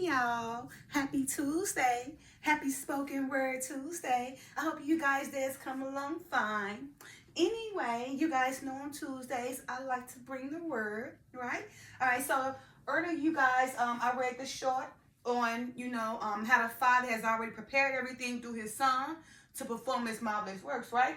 morning, y'all. Happy Tuesday. Happy Spoken Word Tuesday. I hope you guys days come along fine. Anyway, you guys know on Tuesdays I like to bring the word, right? All right, so earlier you guys, I read the short on, how the Father has already prepared everything through his Son to perform his marvelous works, right?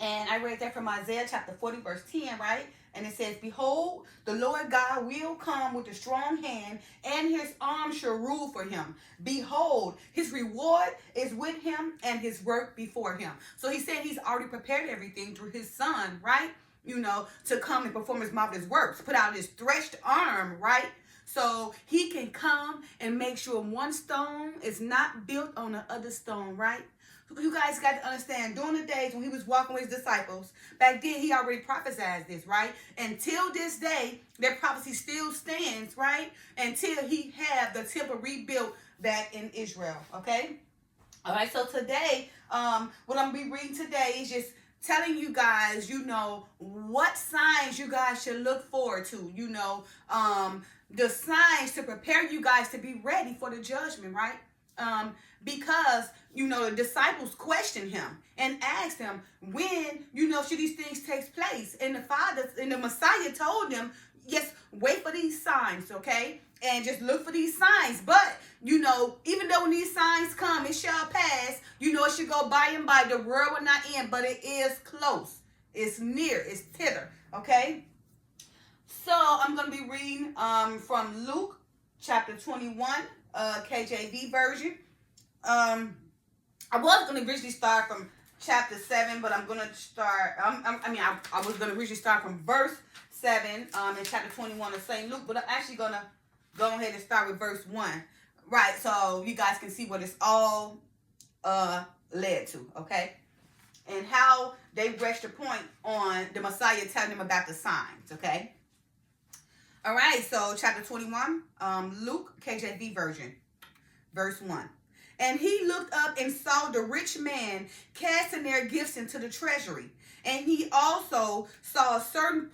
And I read that from Isaiah chapter 40, verse 10, right? And it says, Behold, the Lord God will come with a strong hand, and his arm shall rule for him. Behold, his reward is with him, and his work before him. So he said he's already prepared everything through his Son, right? To come and perform his marvelous works. Put out his stretched arm, right? So he can come and make sure one stone is not built on the other stone, right? You guys got to understand, during the days when he was walking with his disciples, back then he already prophesied this, right? Until this day, that prophecy still stands, right? Until he had the temple rebuilt back in Israel, okay? All right, so today, what I'm going to be reading today is just telling you guys, what signs you guys should look forward to, the signs to prepare you guys to be ready for the judgment, right? Because, the disciples questioned him and asked him, when, should these things take place? And the Father and the Messiah told them, yes, wait for these signs, okay? And just look for these signs. But, even though when these signs come, it shall pass, it should go by and by. The world will not end, but it is close. It's near. It's thither, okay? So, I'm going to be reading from Luke chapter 21, KJV version. I was going to originally start from chapter 7, but I'm going to start, I was going to originally start from verse 7 in chapter 21 of St. Luke, but I'm actually going to go ahead and start with verse 1. Right, so you guys can see what it's all led to, okay? And how they reached the point on the Messiah telling them about the signs, okay? All right, so chapter 21, Luke, KJV version, verse 1. And he looked up and saw the rich man casting their gifts into the treasury. And he also saw a certain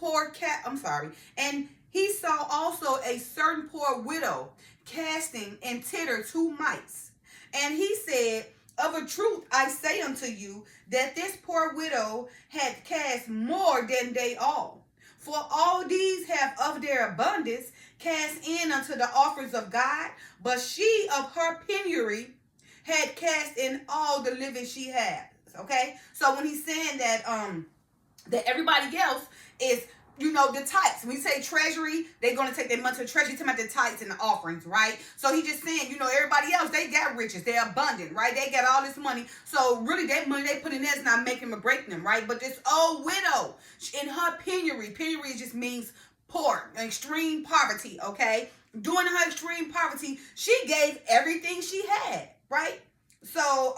and he saw also a certain poor widow casting in titter 2 mites. And he said, Of a truth I say unto you, that this poor widow had cast more than they all. For all these have of their abundance cast in unto the offerings of God, but she of her penury had cast in all the living she has. Okay? So when he's saying that that everybody else is, the tithes. When we say treasury, they're going to take their money to the treasury, talking about the tithes and the offerings, right? So he's just saying, everybody else, they got riches. They're abundant, right? They got all this money. So really, that money they put in there is not making them or breaking them, right? But this old widow, in her penury just means poor, extreme poverty, okay? During her extreme poverty, she gave everything she had, right? So,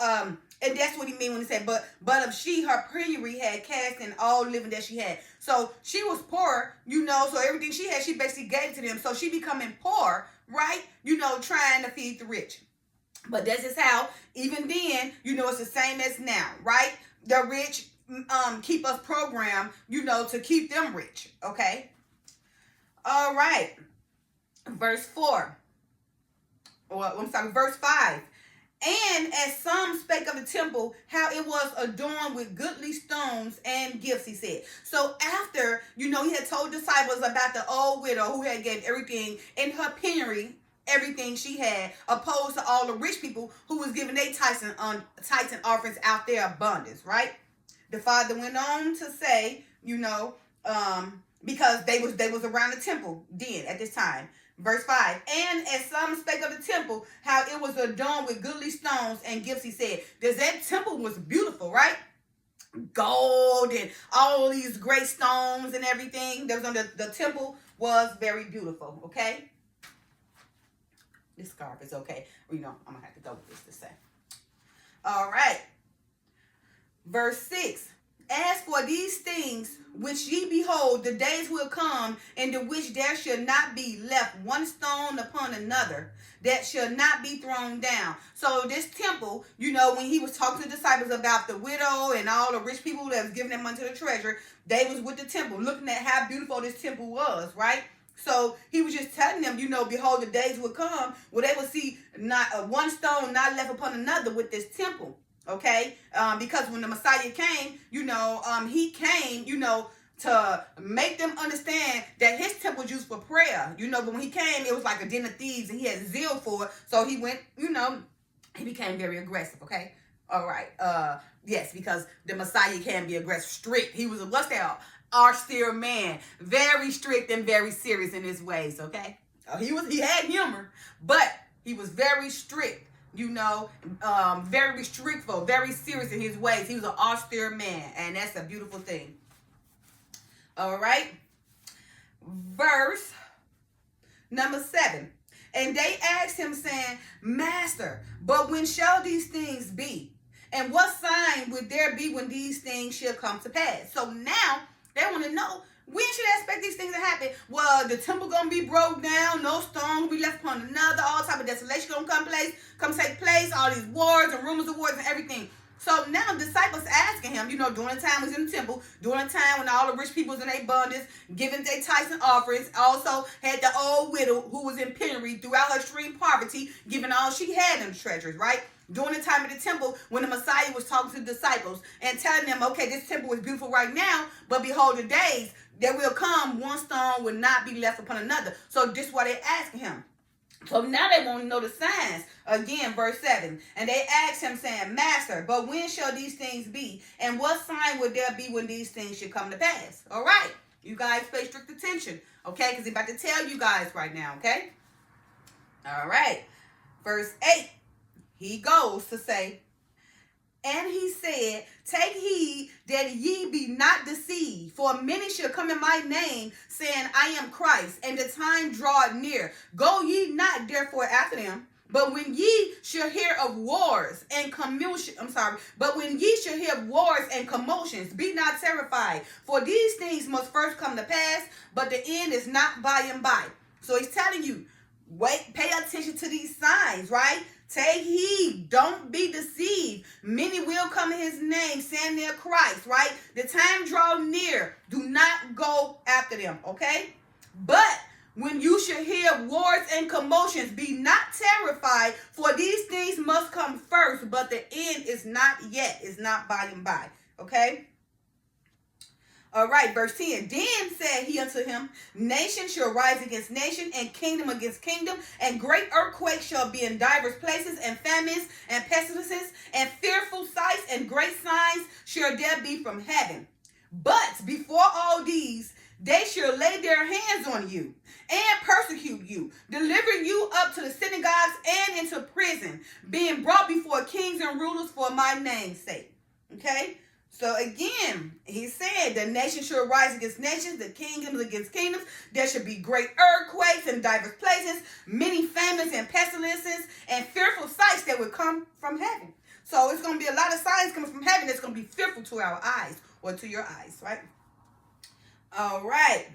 and that's what he mean when he said, but of she, her penury had cast in all living that she had. So she was poor, so everything she had, she basically gave to them. So she becoming poor, right? Trying to feed the rich. But that's just how, even then, it's the same as now, right? The rich keep us programmed, to keep them rich, okay? All right. Verse 4. Verse 5. And as some spake of the temple, how it was adorned with goodly stones and gifts, he said. So after, he had told disciples about the old widow who had gave everything in her penury, everything she had, opposed to all the rich people who was giving their tithes and offerings out their abundance, right? The Father went on to say, because they was around the temple then at this time. Verse 5, and as some spake of the temple, how it was adorned with goodly stones and gifts, he said. That temple was beautiful, right? Gold and all these great stones and everything that was on the temple was very beautiful, okay? This scarf is okay. I'm going to have to go with this to say. All right. Verse 6. As for these things which ye behold, the days will come in the which there shall not be left one stone upon another that shall not be thrown down. So this temple, when he was talking to the disciples about the widow and all the rich people that was giving them money to the treasure, they was with the temple, looking at how beautiful this temple was, right? So he was just telling them, behold, the days would come where they would see not one stone not left upon another with this temple. Okay, because when the Messiah came, he came, to make them understand that his temple was used for prayer. But when he came, it was like a den of thieves, and he had zeal for it. So he went, he became very aggressive. Okay, all right. Yes, because the Messiah can be aggressive, strict. He was what's that? Austere man, very strict and very serious in his ways. Okay, he had humor, but he was very strict. Very restrictful, very serious in his ways. He was an austere man, and that's a beautiful thing. All right. Verse number 7. And they asked him, saying, Master, but when shall these things be? And what sign would there be when these things shall come to pass? So now they want to know, when should I expect these things to happen? Well, the temple gonna be broke down, no stone will be left upon another, all type of desolation gonna come take place, all these wars and rumors of wars and everything. So now the disciples asking him, during the time he was in the temple, during the time when all the rich people was in their abundance, giving their tithes and offerings, also had the old widow who was in penury throughout her extreme poverty, giving all she had in the treasures, right? During the time of the temple, when the Messiah was talking to the disciples and telling them, okay, this temple is beautiful right now, but behold, the days that will come, one stone will not be left upon another. So this is why they're asking him. So now they want to know the signs. Again, verse 7. And they asked him, saying, Master, but when shall these things be? And what sign would there be when these things should come to pass? All right. You guys pay strict attention. Okay? Because he's about to tell you guys right now. Okay? All right. Verse 8. He goes to say, and he said, Take heed that ye be not deceived, for many shall come in my name, saying, I am Christ, and the time draweth near. Go ye not therefore after them. But when ye shall hear of wars and commotions, be not terrified, for these things must first come to pass, but the end is not by and by. So he's telling you, wait, pay attention to these signs, right? Take heed. Don't be deceived. Many will come in his name, saying they're Christ, right? The time draw near. Do not go after them, okay? But when you shall hear wars and commotions, be not terrified, for these things must come first, but the end is not yet. It's not by and by, okay? All right, verse 10. Then said he unto him, Nation shall rise against nation, and kingdom against kingdom, and great earthquakes shall be in divers places, and famines, and pestilences, and fearful sights, and great signs shall there be from heaven. But before all these, they shall lay their hands on you, and persecute you, delivering you up to the synagogues and into prison, being brought before kings and rulers for my name's sake. Okay? So again, he said the nation shall rise against nations, the kingdoms against kingdoms. There should be great earthquakes in diverse places, many famines and pestilences, and fearful sights that would come from heaven. So it's going to be a lot of signs coming from heaven that's going to be fearful to our eyes, or to your eyes, right? All right.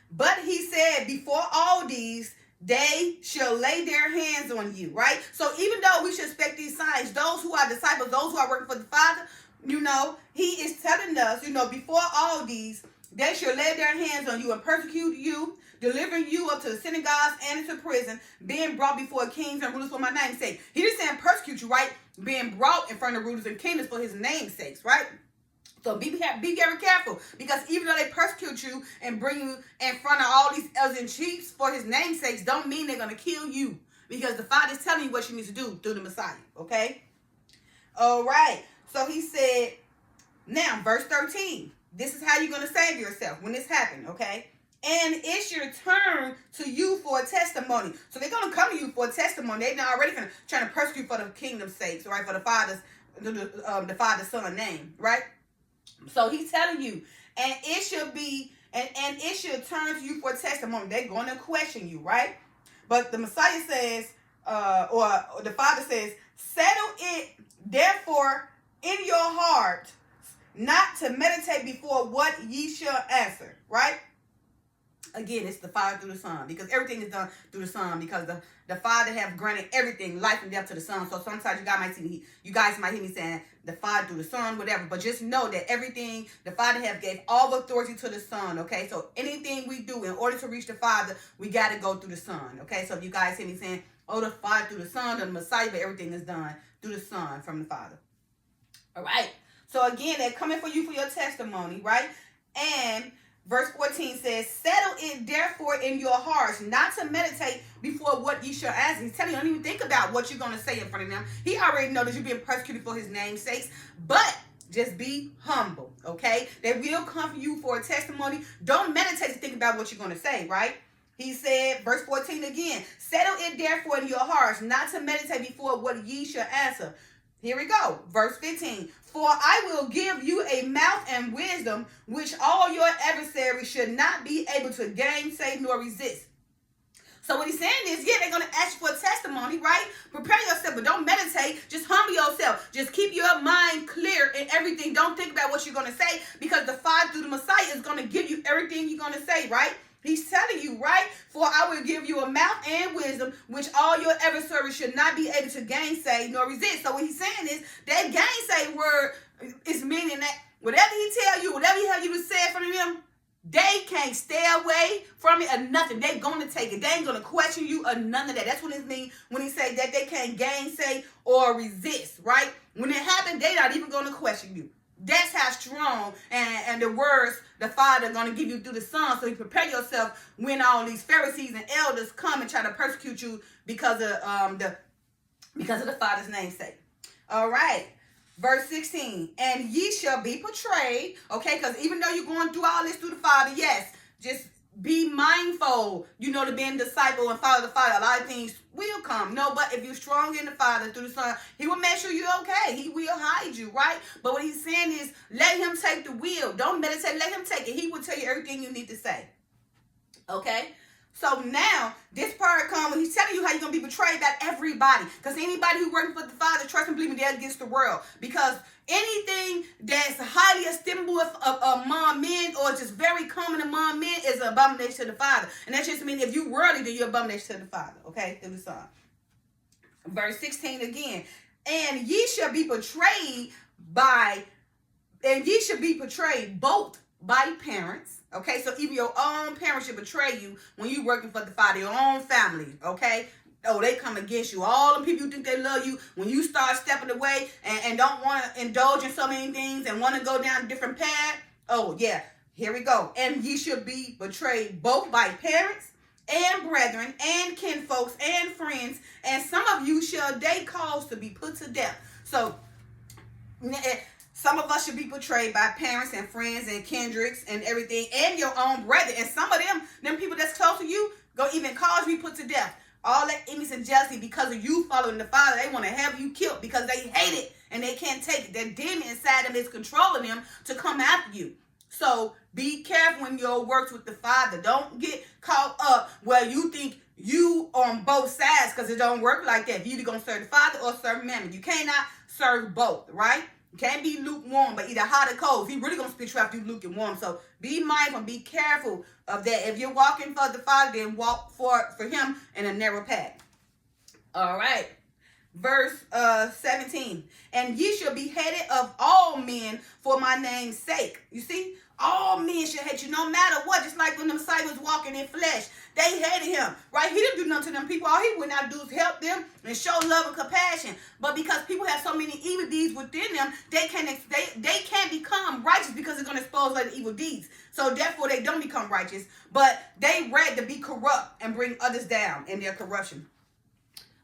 But he said, before all these, they shall lay their hands on you, right? So even though we should expect these signs, those who are disciples, those who are working for the Father, he is telling us, before all these, they shall lay their hands on you and persecute you, delivering you up to the synagogues and into prison, being brought before kings and rulers for my name's sake. He didn't say persecute you, right? Being brought in front of rulers and kingdoms for his name's sake, right? So be very careful, because even though they persecute you and bring you in front of all these elders and chiefs for his name's sake, don't mean they're going to kill you, because the Father is telling you what you need to do through the Messiah, okay? All right. So he said, now, verse 13, this is how you're going to save yourself when this happened, okay? And it shall turn to you for a testimony. So they're going to come to you for a testimony. They're already trying to persecute for the kingdom's sake, right? For the Father's Son name, right? So he's telling you, and it shall be, and it shall turn to you for a testimony. They're going to question you, right? But the Messiah says, or the Father says, settle it, therefore, in your heart, not to meditate before what ye shall answer, right? Again, it's the Father through the Son, because everything is done through the Son, because the Father have granted everything, life and death, to the Son. So sometimes you guys might hear me saying the Father through the Son, whatever, but just know that everything the Father have gave all authority to the Son, okay? So anything we do in order to reach the Father, we got to go through the Son, okay? So if you guys hear me saying, oh, the Father through the Son, the Messiah, but everything is done through the Son from the Father. All right? So again, they're coming for you for your testimony, right? And verse 14 says, settle it therefore in your hearts, not to meditate before what ye shall ask. He's telling you, don't even think about what you're going to say in front of them. He already knows that you're being persecuted for his name's sake, but just be humble, okay? They will come for you for a testimony. Don't meditate to think about what you're going to say, right? He said, verse 14 again, settle it therefore in your hearts, not to meditate before what ye shall answer. Here we go. Verse 15. For I will give you a mouth and wisdom, which all your adversaries should not be able to gainsay nor resist. So what he's saying is, yeah, they're going to ask you for a testimony, right? Prepare yourself, but don't meditate. Just humble yourself. Just keep your mind clear in everything. Don't think about what you're going to say, because the Father through the Messiah is going to give you everything you're going to say, right? He's telling you, right? For I will give you a mouth and wisdom, which all your adversaries should not be able to gainsay nor resist. So what he's saying is, that gainsay word is meaning that whatever he tell you, whatever he have you to say in front of them, they can't stay away from it or nothing. They're going to take it. They ain't going to question you or none of that. That's what it means when he say that they can't gainsay or resist, right? When it happens, they're not even going to question you. That's how strong and the words the Father is going to give you through the Son. So you prepare yourself when all these Pharisees and elders come and try to persecute you because of the Father's name's sake. All right. Verse 16. And ye shall be betrayed. Okay, because even though you're going through all this through the Father, yes, just be mindful, to being a disciple and follow the Father. A lot of things will come. No, but if you're strong in the Father through the Son, he will make sure you're okay. He will hide you, right? But what he's saying is, let him take the wheel. Don't meditate. Let him take it. He will tell you everything you need to say. Okay? So now, this part comes when he's telling you how you're going to be betrayed by everybody. Because anybody who working for the Father, trust and believe me, they're against the world. Because anything that's highly estimable among men, or just very common among men, is an abomination to the Father. And that just means if you worldly, then you're abomination to the Father. Okay? Through the Son. Verse 16 again. And ye shall be betrayed both by parents. Okay, so even your own parents should betray you when you're working for the Father, your own family, okay? Oh, they come against you. All the people you think they love you, when you start stepping away and don't want to indulge in so many things and want to go down a different path, oh, yeah, here we go. And ye should be betrayed both by parents and brethren and kinfolks and friends, and some of you shall they cause to be put to death. So, some of us should be betrayed by parents and friends and kindreds and everything, and your own brethren. And some of them people that's close to you, go even cause you put to death. All that envy and jealousy because of you following the Father. They want to have you killed because they hate it and they can't take it. That demon inside them is controlling them to come after you. So be careful in your works with the Father. Don't get caught up where you think you on both sides, because it don't work like that. You're either going to serve the Father or serve Mammon. You cannot serve both, right? You can't be lukewarm, but either hot or cold. He really going to spit you after you lukewarm. So be mindful, be careful of that. If you're walking for the Father, then walk for him in a narrow path. All right. Verse 17. And ye shall be hated of all men for my name's sake. You see? All men should hate you no matter what. Just like when the Messiah was walking in flesh. They hated him, right? He didn't do nothing to them people. All he went out to do is help them and show love and compassion. But because people have so many evil deeds within them, they can't become righteous because it's going to expose like the evil deeds. So therefore, they don't become righteous. But they rather be corrupt and bring others down in their corruption.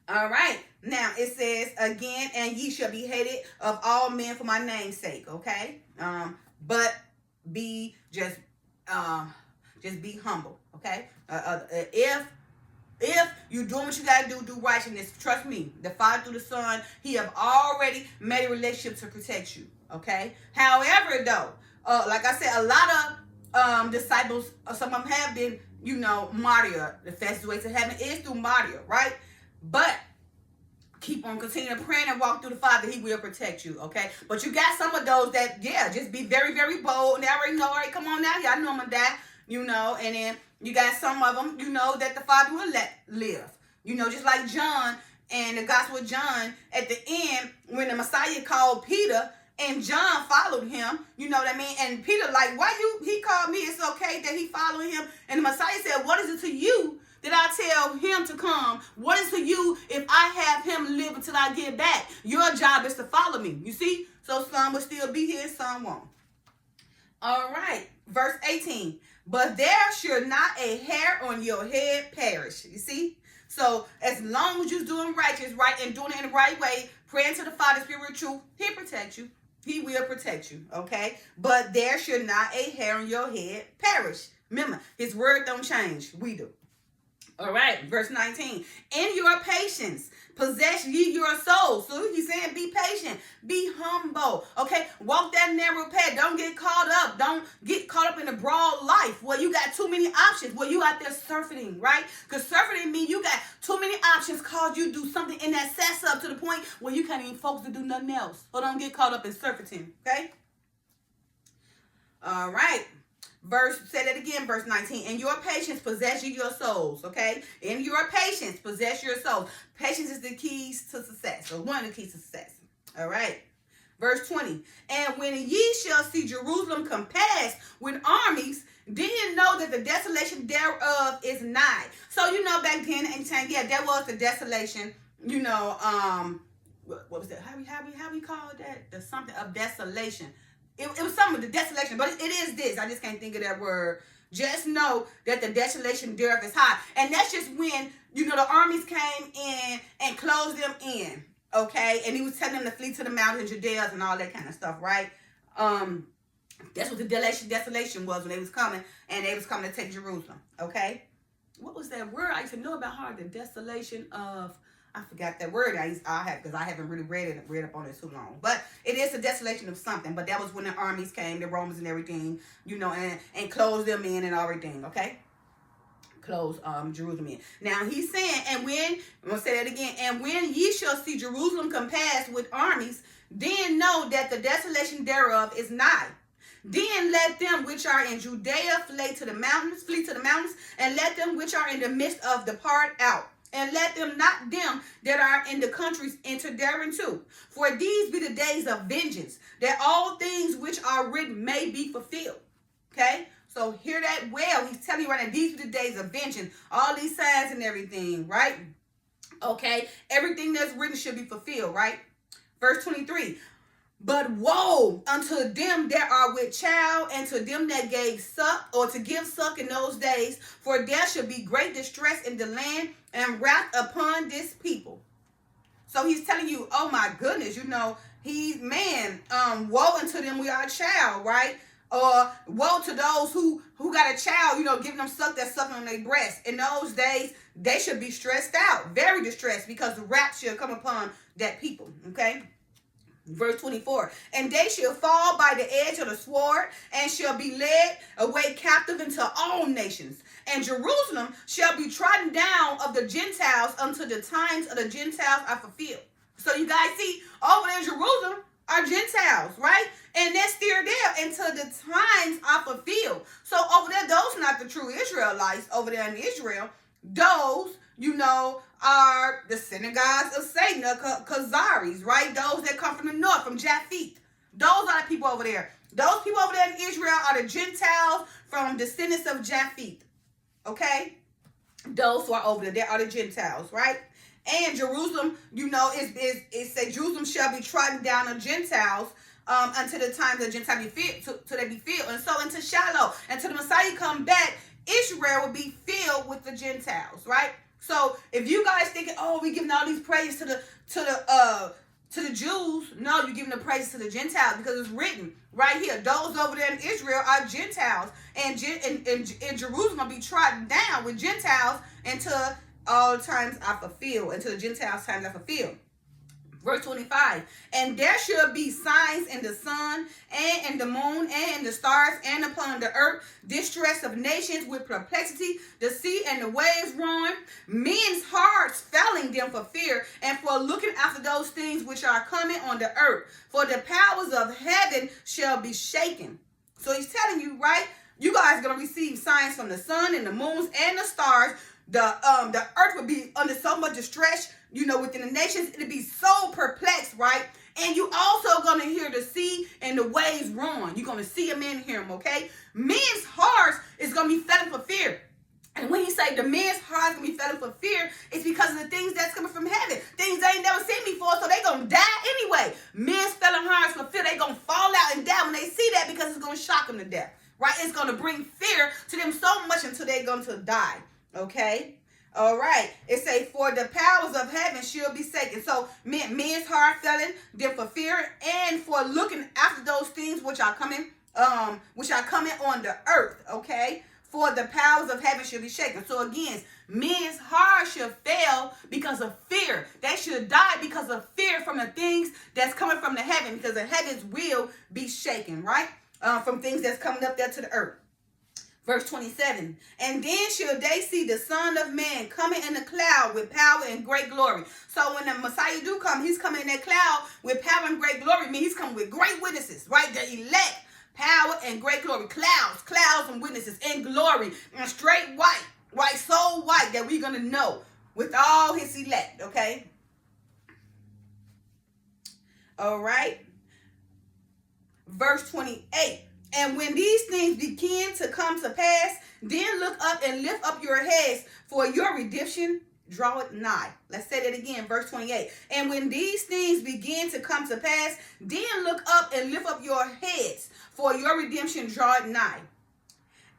All right. Now it says again, and ye shall be hated of all men for my name's sake. Okay. But be just be humble. Okay. If you doing what you gotta do righteousness, trust me, the Father through the Son, he have already made a relationship to protect you. Okay. However, though, like I said, a lot of disciples, some of them have been, martyred. The fastest way to heaven is through martyr, right? But keep on continuing praying and walk through the Father. He will protect you, okay? But you got some of those that, just be very, very bold. And they already know, all right, come on now. Y'all know I'm going to die. and then you got some of them, that the Father will let live. Just like John and the Gospel of John, at the end, when the Messiah called Peter, and John followed him, you know what I mean? And Peter like, he called me, it's okay that he following him. And the Messiah said, what is it to you that I tell him to come? What is to you if I have him live until I get back? Your job is to follow me, you see? So some will still be here, some won't. All right, verse 18. But there should not a hair on your head perish, you see? So as long as you're doing righteous, right, and doing it in the right way, praying to the Father, Spirit, truth, he'll protect you. He will protect you, okay? But there should not a hair on your head perish. Remember, his word don't change. We do. All right, verse 19. In your patience, possess ye your souls. So he's saying be patient, be humble, okay? Walk that narrow path. Don't get caught up. Don't get caught up in the broad life where you got too many options, where you out there surfing, right? Because surfing means you got too many options cause you do something in that sets up to the point where you can't even focus to do nothing else. So don't get caught up in surfing, okay? All right. Say that again, verse 19. In your patience, possess ye your souls, okay? In your patience, possess your souls. Patience is the keys to success, or one of the keys to success. All right. Verse 20. And when ye shall see Jerusalem compassed with armies, then know that the desolation thereof is nigh. So, back then, anytime, there was the desolation, what was that? How we call that? The something of desolation. It was something with the desolation, but it is this. I just can't think of that word. Just know that the desolation thereof is high. And that's just when, the armies came in and closed them in, okay? And he was telling them to flee to the mountains, Judea, and all that kind of stuff, right? That's what the desolation was when they was coming, and they was coming to take Jerusalem, okay? What was that word? I used to know about her, the desolation of... I forgot that word I have because I haven't really read up on it too long. But it is a desolation of something. But that was when the armies came, the Romans and everything, and closed them in and everything, okay? Closed Jerusalem in. Now he's saying, I'm going to say that again. And when ye shall see Jerusalem compassed with armies, then know that the desolation thereof is nigh. Then let them which are in Judea flee to the mountains, and let them which are in the midst of depart out. And let them not them that are in the countries enter thereinto. For these be the days of vengeance, that all things which are written may be fulfilled. Okay? So hear that well. He's telling you right now, these be the days of vengeance. All these signs and everything, right? Okay? Everything that's written should be fulfilled, right? Verse 23. But woe unto them that are with child, and to them that gave suck, or to give suck in those days, for there shall be great distress in the land, and wrath upon this people. So he's telling you, oh my goodness, woe unto them we are a child, right? Or woe to those who got a child, giving them suck that's sucking on their breast. In those days, they should be stressed out, very distressed, because the wrath shall come upon that people, okay? Verse 24, and they shall fall by the edge of the sword, and shall be led away captive into all nations. And Jerusalem shall be trodden down of the Gentiles until the times of the Gentiles are fulfilled. So you guys see, over there in Jerusalem are Gentiles, right? And they're still there until the times are fulfilled. So over there, those are not the true Israelites over there in Israel. Those, are the synagogues of Satan, the Khazaris, right? Those that come from the north, from Japheth. Those are the people over there. Those people over there in Israel are the Gentiles from descendants of Japheth. Okay? Those who are over there, they are the Gentiles, right? And Jerusalem, it says Jerusalem shall be trodden down of Gentiles until the time the Gentiles be filled, till they be filled. And so into Shiloh, until the Messiah come back, Israel will be filled with the Gentiles, right? So if you guys thinking, oh, we giving all these praise to the Jews, no, you're giving the praise to the Gentiles, because it's written right here. Those over there in Israel are Gentiles, and Jerusalem will be trodden down with Gentiles until all times are fulfilled, until the Gentiles' times are fulfilled. Verse 25, and there shall be signs in the sun, and in the moon, and in the stars, and upon the earth, distress of nations with perplexity, the sea and the waves roaring, men's hearts failing them for fear, and for looking after those things which are coming on the earth. For the powers of heaven shall be shaken. So he's telling you, right? You guys are gonna receive signs from the sun and the moons and the stars. The earth will be under so much distress, within the nations. It'll be so perplexed, right? And you also gonna hear the sea and the waves roaring. You're gonna see them and hear them, okay? Men's hearts is gonna be failing for fear. And when he say the men's hearts gonna be failing for fear, it's because of the things that's coming from heaven. Things they ain't never seen before, so they gonna die anyway. Men's failing hearts for fear, they gonna fall out and die when they see that, because it's gonna shock them to death, right? It's gonna bring fear to them so much until they're going to die, okay? All right. It say, for the powers of heaven shall be shaken. So men's heart failing them for fear, and for looking after those things which are coming on the earth, okay? For the powers of heaven should be shaken. So again, men's heart should fail because of fear. They should die because of fear from the things that's coming from the heaven, because the heavens will be shaken, right? From things that's coming up there to the earth. Verse 27, and then shall they see the Son of Man coming in the cloud with power and great glory. So when the Messiah do come, he's coming in that cloud with power and great glory. I mean, he's coming with great witnesses, right? The elect. Power and great glory. Clouds and witnesses in glory. And straight white, so white that we're going to know with all his elect, okay? All right. Verse 28. And when these things begin to come to pass, then look up and lift up your heads, for your redemption draweth nigh. Let's say that again, verse 28. And when these things begin to come to pass, then look up and lift up your heads, for your redemption draweth nigh.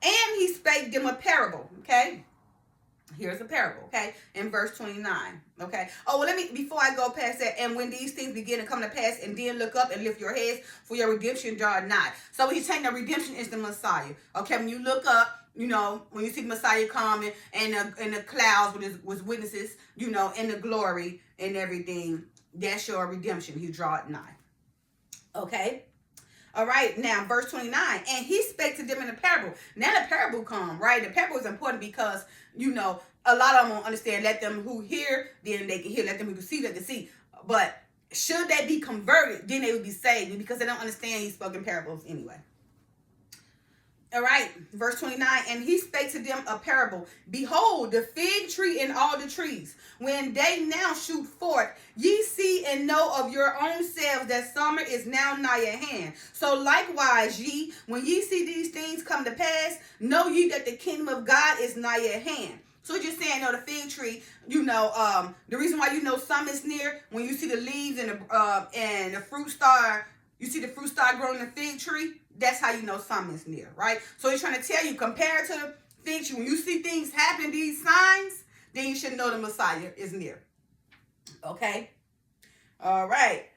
And he spake them a parable, okay? Here's a parable, okay? In verse 29, okay? Oh, well, before I go past that, and when these things begin to come to pass, and then look up and lift your heads, for your redemption draweth nigh. So he's saying the redemption is the Messiah, okay? When you look up, when you see the Messiah coming, and the clouds with witnesses, in the glory and everything, that's your redemption. He draweth nigh, okay? All right, now verse 29, and he spake to them in a parable. Now the parable come, right? The parable is important because, a lot of them won't understand. Let them who hear, then they can hear. Let them who can see, they can see. But should they be converted, then they would be saved, because they don't understand he spoke in parables anyway. All right, verse 29, and he spake to them a parable. Behold, the fig tree and all the trees, when they now shoot forth, ye see and know of your own selves that summer is now nigh at hand. So likewise, ye, when ye see these things come to pass, know ye that the kingdom of God is nigh at hand. So it's just saying, the fig tree, the reason why summer is near, when you see the leaves and the fruit star, you see the fruit start growing in the fig tree, that's how you know something is near, right? So he's trying to tell you, compared to the fig tree, when you see things happen, these signs, then you should know the Messiah is near. Okay? All right.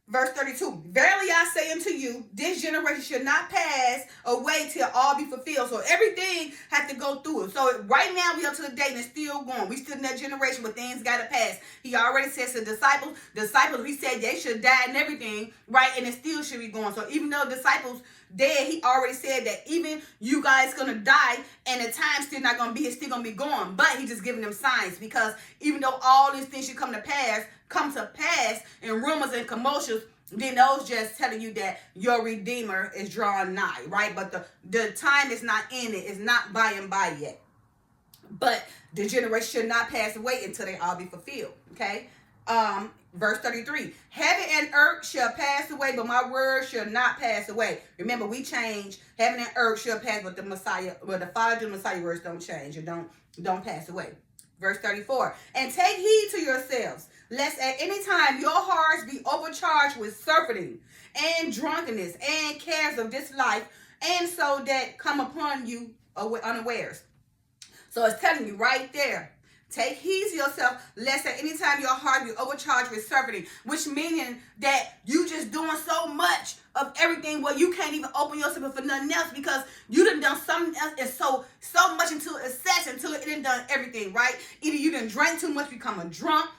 Verse 32. Verily I say unto you, this generation should not pass away till all be fulfilled. So everything had to go through it. So right now we up to the date and it's still going. We still in that generation where things got to pass. He already says to disciples, he said they should die and everything, right? And it still should be going. So even though disciples dead, he already said that even you guys gonna die and the time's still not gonna be, it's still gonna be going. But he just giving them signs, because even though all these things should come to pass and rumors and commotions, then those just telling you that your Redeemer is drawing nigh, right? But the time is not in it. It's not by and by yet. But the generation should not pass away until they all be fulfilled, okay? Verse 33, heaven and earth shall pass away, but my word shall not pass away. Remember, we change. Heaven and earth shall pass, but the Father and the Messiah words don't change or don't pass away. Verse 34, and take heed to yourselves, lest at any time your hearts be overcharged with surfeiting and drunkenness and cares of this life, and so that come upon you unawares. So it's telling you right there, take heed to yourself, lest at any time your heart be overcharged with surfeiting, which meaning that you just doing so much of everything where you can't even open yourself for nothing else, because you done something else, and so much until excess, until it done everything, right? Either you done drank too much, become a drunk,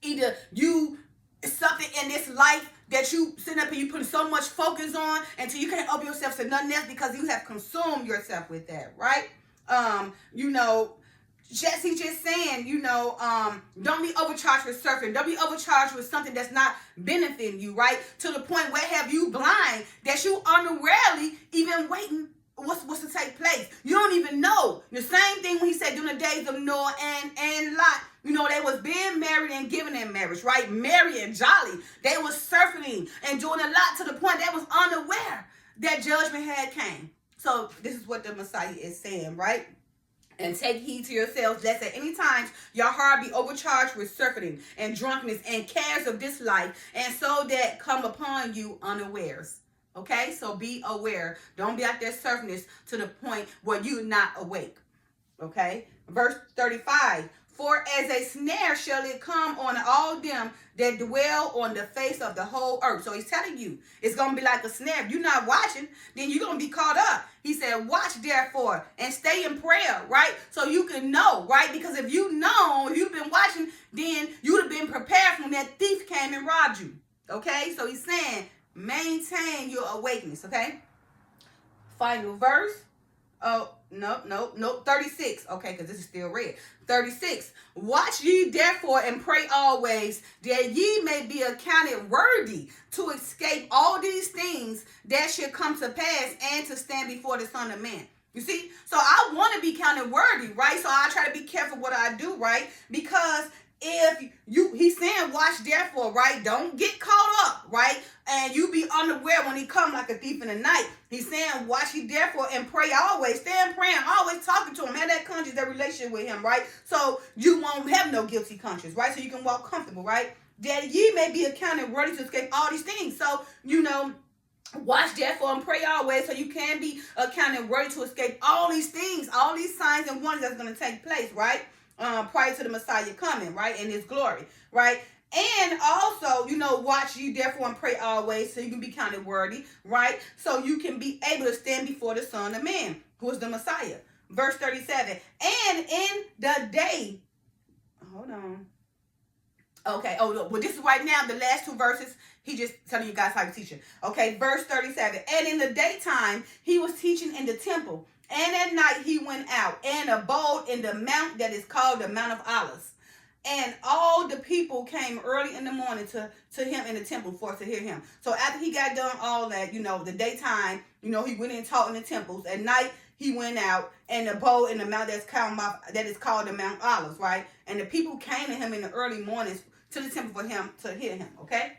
either you something in this life that you sitting up and you putting so much focus on until you can't open yourself to nothing else because you have consumed yourself with that, right? He's just saying, don't be overcharged with surfing. Don't be overcharged with something that's not benefiting you, right? To the point where have you blind that you unawarely even waiting what's to take place. You don't even know. The same thing when he said during the days of Noah and Lot. They was being married and given in marriage, right? Merry and jolly. They was surfing and doing a lot to the point they was unaware that judgment had came. So this is what the Messiah is saying, right? And take heed to yourselves, lest at any time your heart be overcharged with surfeiting and drunkenness and cares of this life, and so that come upon you unawares. Okay, so be aware. Don't be out there surfing this to the point where you're not awake. Okay, verse 35. For as a snare shall it come on all them that dwell on the face of the whole earth. So he's telling you it's going to be like a snare. If you're not watching, then you're going to be caught up. He said, watch therefore and stay in prayer, right? So you can know, right? Because if you've been watching, then you would have been prepared when that thief came and robbed you. Okay, so he's saying maintain your awakeness, okay? Final verse. Oh, no, 36. Okay, because this is still red. 36. Watch ye therefore and pray always, that ye may be accounted worthy to escape all these things that should come to pass and to stand before the Son of Man. You see? So I want to be counted worthy, right? So I try to be careful what I do, right? Because he's saying watch therefore, right? Don't get caught up, right? And you be unaware when he come like a thief in the night. He's saying watch ye therefore and pray always. Stand praying, always talking to him. Have that conscience, that relationship with him, right? So you won't have no guilty conscience, right? So you can walk comfortable, right? That ye may be accounted worthy to escape all these things. So, watch therefore and pray always, so you can be accounted worthy to escape all these things, all these signs and wonders that's going to take place, right? Prior to the Messiah coming, right? In his glory, right? And also, watch you therefore and pray always, so you can be counted worthy, right? So you can be able to stand before the Son of Man, who is the Messiah. Verse 37. And in the day, hold on. Okay, well, this is right now, the last two verses, he just telling you guys how to teach it. Okay, verse 37. And in the daytime, he was teaching in the temple. And at night he went out and abode in the mount that is called the Mount of Olives. And all the people came early in the morning to him in the temple for to hear him. So after he got done all that, the daytime, he went and taught in the temples. At night he went out and abode in the mount that is called the Mount Olives, right? And the people came to him in the early mornings to the temple for him to hear him, okay?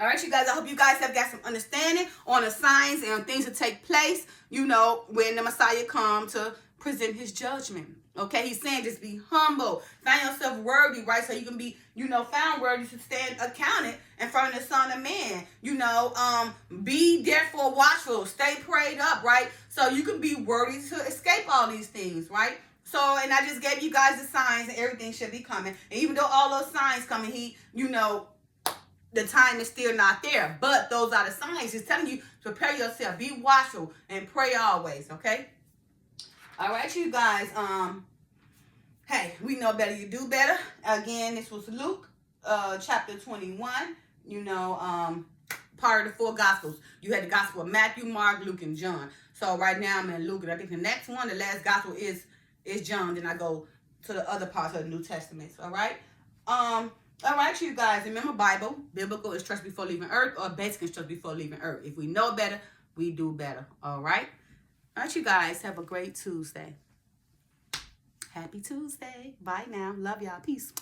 All right, you guys, I hope you guys have got some understanding on the signs and things that take place, when the Messiah comes to present his judgment. Okay, he's saying just be humble, find yourself worthy, right? So you can be, found worthy to stand accounted in front of the Son of Man. Be therefore watchful, stay prayed up, right? So you can be worthy to escape all these things, right? So, and I just gave you guys the signs and everything should be coming. And even though all those signs coming, the time is still not there. But those are the signs. He's telling you, prepare yourself, be watchful, and pray always, okay? All right, you guys. Hey, we know better, you do better. Again, this was Luke, chapter 21. Part of the four Gospels. You had the Gospel of Matthew, Mark, Luke, and John. So right now I'm in Luke, and I think the next one, the last Gospel is John. Then I go to the other parts of the New Testament. All right. All right, you guys. Remember, biblical is trust before leaving earth, or basic is trust before leaving earth. If we know better, we do better. All right. All right, you guys. Have a great Tuesday. Happy Tuesday. Bye now. Love y'all. Peace.